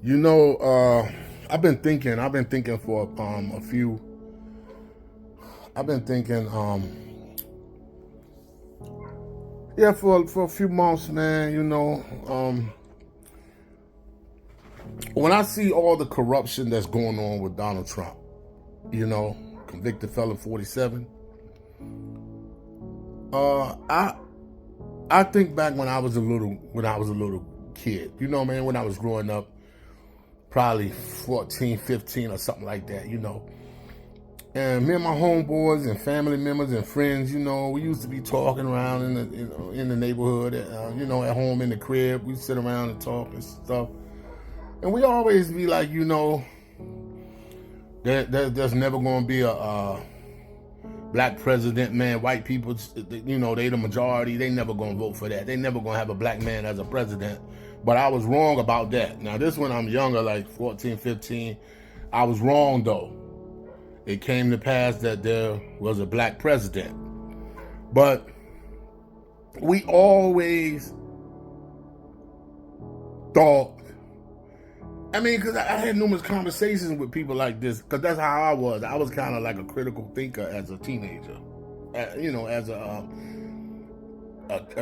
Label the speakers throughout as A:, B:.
A: You know, I've been thinking. For a few. I've been thinking. Yeah, for a few months, man. When I see all the corruption that's going on with Donald Trump, convicted felon 47. I think back when I was a little kid. Man, when I was growing up, probably 14, 15 or something like that. And me and my homeboys and family members and friends, we used to be talking around in the neighborhood, at home in the crib. We sit around and talk and stuff, and we always be like, there's never going to be a black president, man. White people, they the majority. They never going to vote for that. They never going to have a black man as a president. But I was wrong about that. Now, this when I'm younger, like 14, 15, I was wrong, though. It came to pass that there was a black president. But we always thought, because I had numerous conversations with people like this, because that's how I was. I was kind of like a critical thinker as a teenager. As a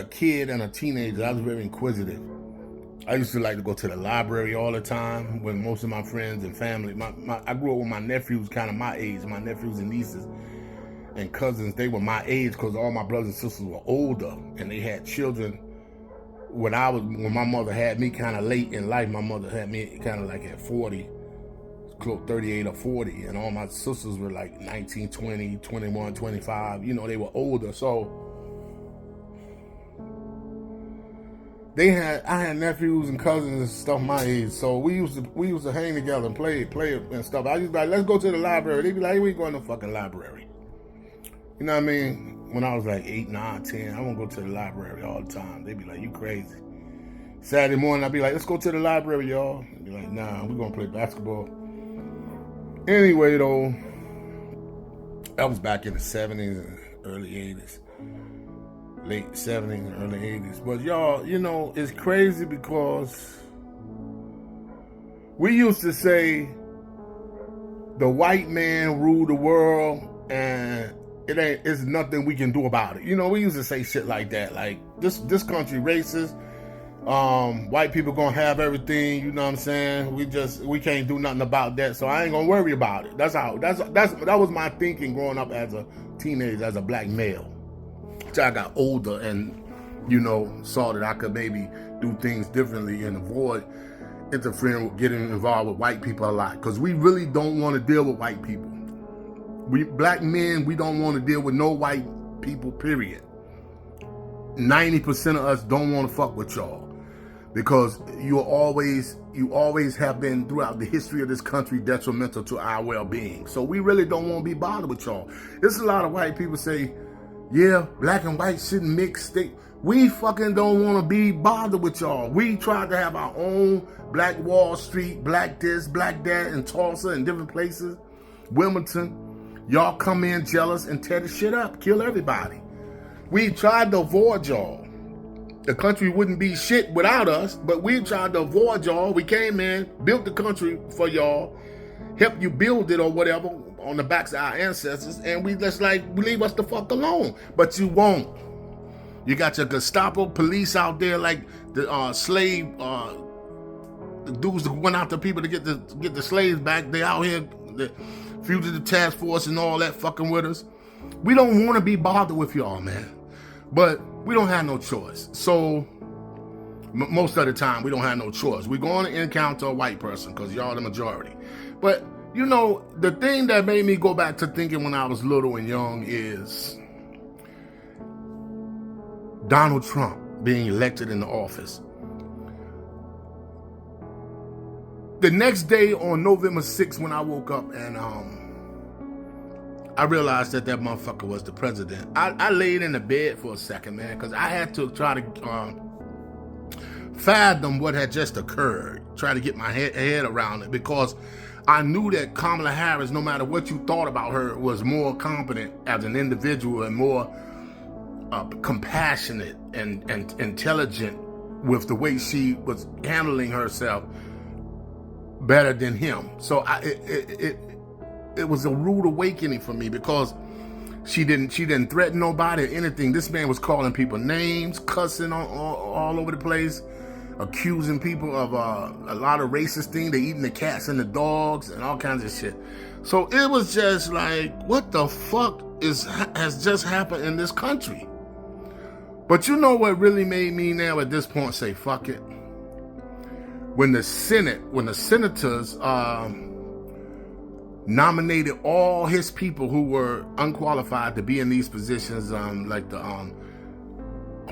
A: kid and a teenager, I was very inquisitive. I used to like to go to the library all the time with most of my friends and family. I grew up with my nephews, kind of my age. My nephews and nieces and cousins, they were my age because all my brothers and sisters were older and they had children. When my mother had me kind of late in life, my mother had me kind of like at 40, close 38 or 40, and all my sisters were like 19, 20, 21, 25. They were older, so I had nephews and cousins and stuff my age, so we used to hang together and play and stuff. I used to be like, let's go to the library. They'd be like, hey, we ain't going to the fucking library. You know what I mean? When I was like 8, 9, 10, I won't go to the library all the time. They'd be like, you crazy. Saturday morning, I'd be like, let's go to the library, y'all. They'd be like, nah, we're going to play basketball. Anyway, though, that was back in the 70s and early 80s. Late 70s and early 80s. But y'all, it's crazy because we used to say the white man ruled the world and it's nothing we can do about it. We used to say shit like that. Like this country racist. White people gonna have everything, you know what I'm saying? We can't do nothing about that, so I ain't gonna worry about it. That was my thinking growing up as a teenager, as a black male. I got older and, saw that I could maybe do things differently and avoid interfering with getting involved with white people a lot. Because we really don't want to deal with white people. We black men, we don't want to deal with no white people, period. 90% of us don't want to fuck with y'all. Because you always have been throughout the history of this country detrimental to our well-being. So we really don't want to be bothered with y'all. There's a lot of white people say, yeah, black and white shouldn't mix. We fucking don't want to be bothered with y'all. We tried to have our own Black Wall Street, black this, black that, in Tulsa and different places, Wilmington. Y'all come in jealous and tear the shit up, kill everybody. We tried to avoid y'all. The country wouldn't be shit without us, but we tried to avoid y'all. We came in, built the country for y'all, helped you build it or whatever, on the backs of our ancestors, and we just like, leave us the fuck alone. But you won't. You got your Gestapo police out there like the slave the dudes that went after people to get the slaves back. They out here, the fugitive task force and all that fucking with us. We don't want to be bothered with y'all, man. But we don't have no choice. So most of the time we don't have no choice. We're going to encounter a white person because y'all the majority. But the thing that made me go back to thinking when I was little and young is Donald Trump being elected in the office. The next day on November 6th when I woke up and I realized that motherfucker was the president. I laid in the bed for a second, man, because I had to try to fathom what had just occurred, try to get my head around it, because I knew that Kamala Harris, no matter what you thought about her, was more competent as an individual and more compassionate and intelligent with the way she was handling herself better than him. So it was a rude awakening for me, because she didn't threaten nobody or anything. This man was calling people names, cussing all over the place, accusing people of a lot of racist things. They eating the cats and the dogs and all kinds of shit. So it was just like, what the fuck has just happened in this country? But you know what really made me now at this point say fuck it? When the senators nominated all his people who were unqualified to be in these positions, like the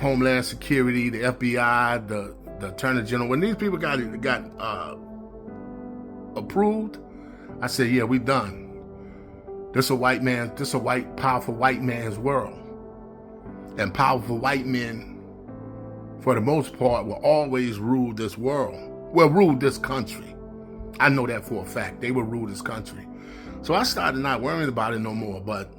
A: Homeland Security, the FBI, the Attorney General. When these people got approved, I said, yeah, we done. This a white, powerful white man's world. And powerful white men, for the most part, will always rule this world. Well, rule this country. I know that for a fact. They will rule this country. So I started not worrying about it no more. But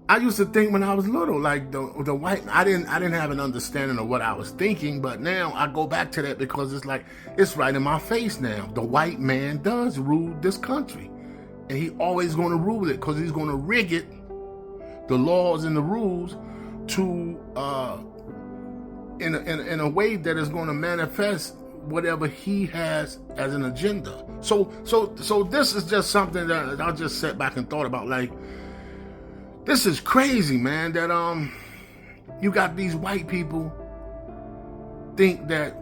A: I used to think when I was little, like the white, I didn't have an understanding of what I was thinking. But now I go back to that because it's like, it's right in my face now. The white man does rule this country. And he always going to rule it, because he's going to rig it, the laws and the rules, to in a way that is going to manifest whatever he has as an agenda. So this is just something that I just sat back and thought about. Like, this is crazy, man, that you got these white people think that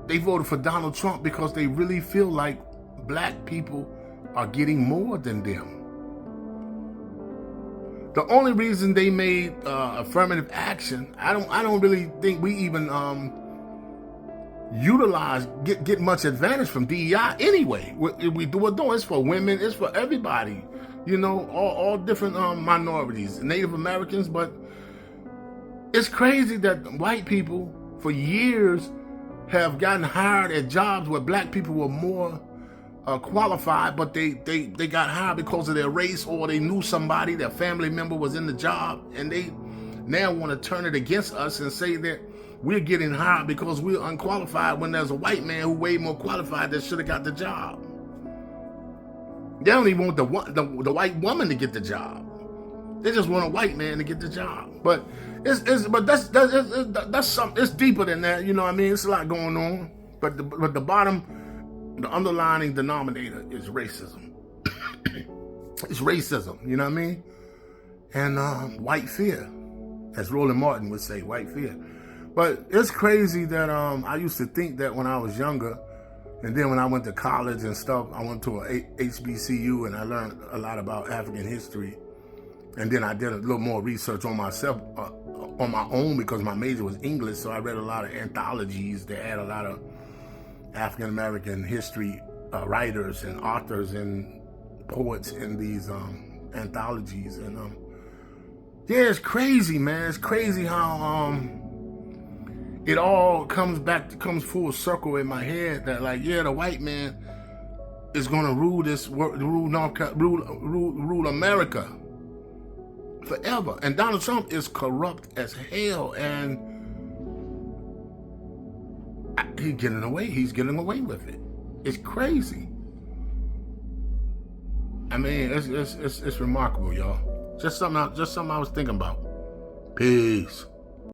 A: they voted for Donald Trump because they really feel like black people are getting more than them. The only reason they made affirmative action, I don't really think we even get much advantage from DEI anyway. We're doing it's for women, it's for everybody, you know, all different minorities, Native Americans. But it's crazy that white people for years have gotten hired at jobs where black people were more qualified, but they got hired because of their race, or they knew somebody, their family member was in the job, and they now want to turn it against us and say that we're getting hired because we're unqualified, when there's a white man who way more qualified that should have got the job. They don't even want the white woman to get the job. They just want a white man to get the job. But that's something. It's deeper than that. You know what I mean? It's a lot going on. But the bottom, the underlying denominator is racism. It's racism, you know what I mean? And white fear, as Roland Martin would say, white fear. But it's crazy that I used to think that when I was younger, and then when I went to college and stuff, I went to a HBCU and I learned a lot about African history. And then I did a little more research on myself, on my own, because my major was English, so I read a lot of anthologies that had a lot of African American history writers and authors and poets in these anthologies. And yeah, it's crazy, man. It's crazy how it all comes full circle in my head, that like, yeah, the white man is gonna rule rule America forever. And Donald Trump is corrupt as hell, and he's getting away with it. It's crazy. I mean, it's remarkable, y'all. Just something I was thinking about. Peace.